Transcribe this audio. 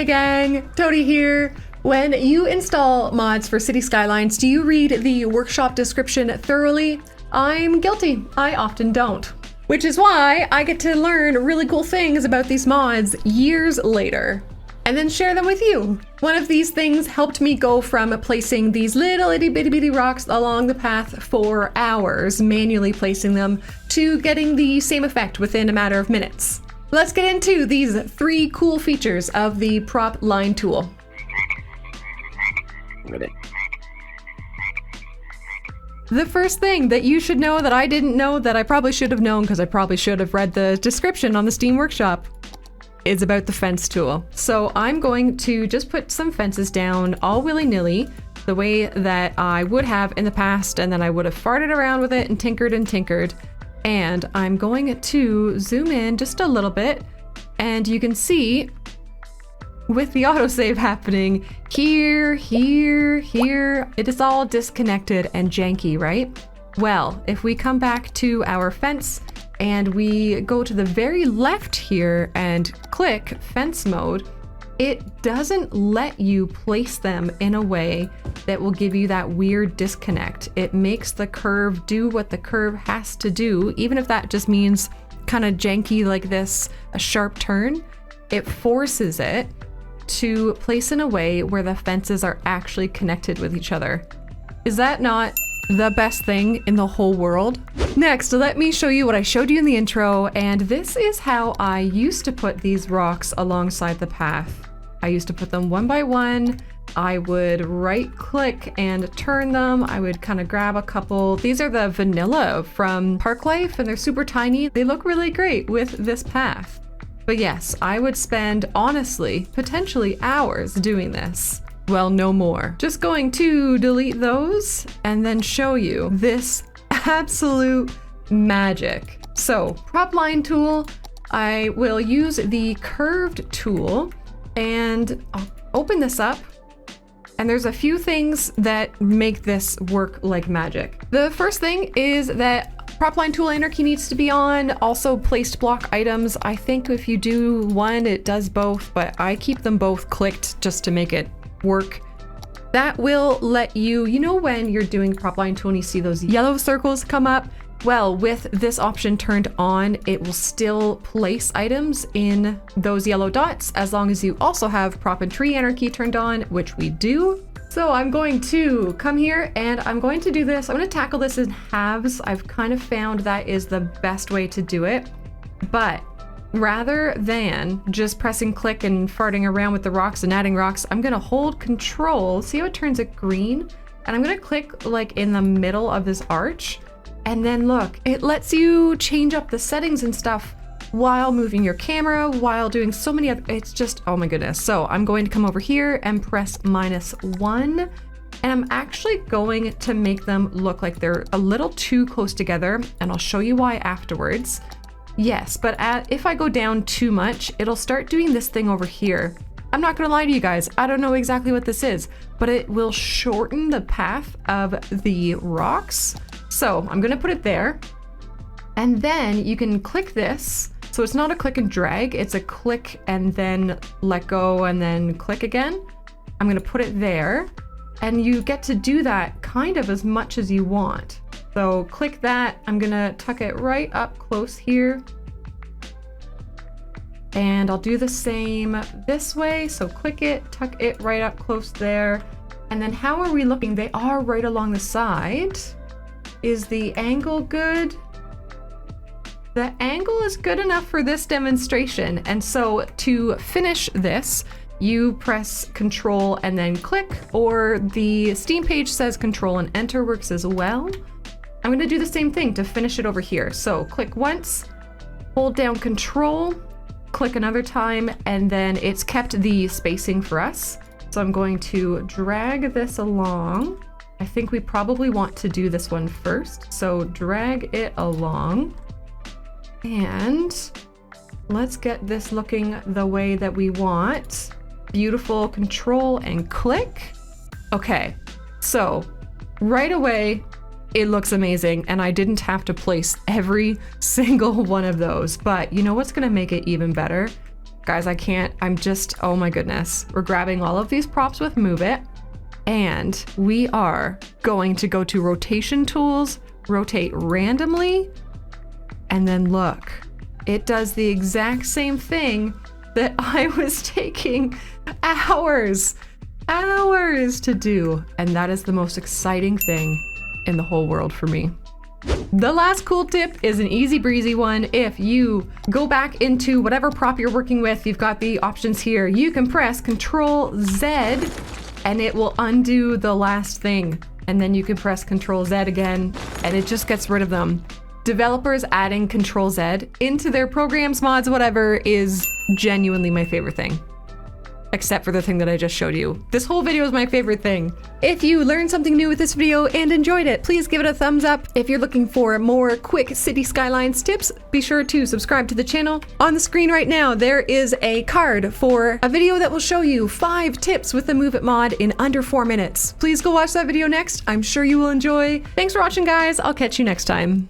Hey gang, Tody here. When you install mods for City Skylines, do you read the workshop description thoroughly? I'm guilty. I often don't. Which is why I get to learn really cool things about these mods years later, and then share them with you. One of these things helped me go from placing these little itty bitty rocks along the path for hours, manually placing them, to getting the same effect within a matter of minutes. Let's get into these 3 cool features of the prop line tool. The first thing that you should know that I didn't know that I probably should have known, because I probably should have read the description on the Steam Workshop, is about the fence tool. So I'm going to just put some fences down all willy-nilly, the way that I would have in the past, and then I would have farted around with it and tinkered and tinkered. And I'm going to zoom in just a little bit, and you can see with the autosave happening here, it is all disconnected and janky, right? Well, if we come back to our fence and we go to the very left here and click fence mode, it doesn't let you place them in a way that will give you that weird disconnect. It makes the curve do what the curve has to do, even if that just means kind of janky like this, a sharp turn. It forces it to place in a way where the fences are actually connected with each other. Is that not the best thing in the whole world? Next, let me show you what I showed you in the intro, and this is how I used to put these rocks alongside the path. I used to put them one by one. I would right click and turn them. I would kind of grab a couple. These are the vanilla from Parklife, and they're super tiny. They look really great with this path. But yes, I would spend, honestly, potentially hours doing this. Well, no more. Just going to delete those and then show you this absolute magic. So, prop line tool, I will use the curved tool, and I'll open this up, and there's a few things that make this work like magic. The first thing is that prop line tool enter key needs to be on. Also placed block items. I think if you do one, it does both, but I keep them both clicked just to make it work. That will let you, you know when you're doing prop line tool and you see those yellow circles come up? Well, with this option turned on, it will still place items in those yellow dots as long as you also have prop and tree enter key turned on, which we do. So I'm going to come here and I'm going to do this. I'm going to tackle this in halves. I've kind of found that is the best way to do it. But rather than just pressing click and farting around with the rocks and adding rocks, I'm going to hold control. See how it turns it green? And I'm going to click like in the middle of this arch. And then look, it lets you change up the settings and stuff while moving your camera, while doing so many other, it's just, oh my goodness. So I'm going to come over here and press -1, and I'm actually going to make them look like they're a little too close together, and I'll show you why afterwards. Yes, but if I go down too much, it'll start doing this thing over here. I'm not gonna lie to you guys, I don't know exactly what this is, but it will shorten the path of the rocks. So I'm gonna put it there, and then you can click this. So it's not a click and drag, it's a click and then let go and then click again. I'm gonna put it there, and you get to do that kind of as much as you want. So click that, I'm gonna tuck it right up close here. And I'll do the same this way. So click it, tuck it right up close there. And then how are we looking? They are right along the side. Is the angle good? The angle is good enough for this demonstration. And so to finish this, you press Control and then click, or the Steam page says Control and Enter works as well. I'm gonna do the same thing to finish it over here. So click once, hold down Control, click another time, and then it's kept the spacing for us. So I'm going to drag this along. I think we probably want to do this one first. So drag it along. And let's get this looking the way that we want. Beautiful, Control and click. Okay, so right away, it looks amazing, and I didn't have to place every single one of those. But you know what's gonna make it even better? Guys, I can't, oh my goodness. We're grabbing all of these props with Move It, and we are going to go to rotation tools, rotate randomly, and then look, it does the exact same thing that I was taking hours to do. And that is the most exciting thing in the whole world for me. The last cool tip is an easy breezy one. If you go back into whatever prop you're working with, you've got the options here. You can press Control Z and it will undo the last thing. And then you can press Control Z again and it just gets rid of them. Developers adding Control Z into their programs, mods, whatever is genuinely my favorite thing. Except for the thing that I just showed you. This whole video is my favorite thing. If you learned something new with this video and enjoyed it, please give it a thumbs up. If you're looking for more quick City Skylines tips, be sure to subscribe to the channel. On the screen right now, there is a card for a video that will show you 5 tips with the Move It mod in under 4 minutes. Please go watch that video next. I'm sure you will enjoy. Thanks for watching, guys. I'll catch you next time.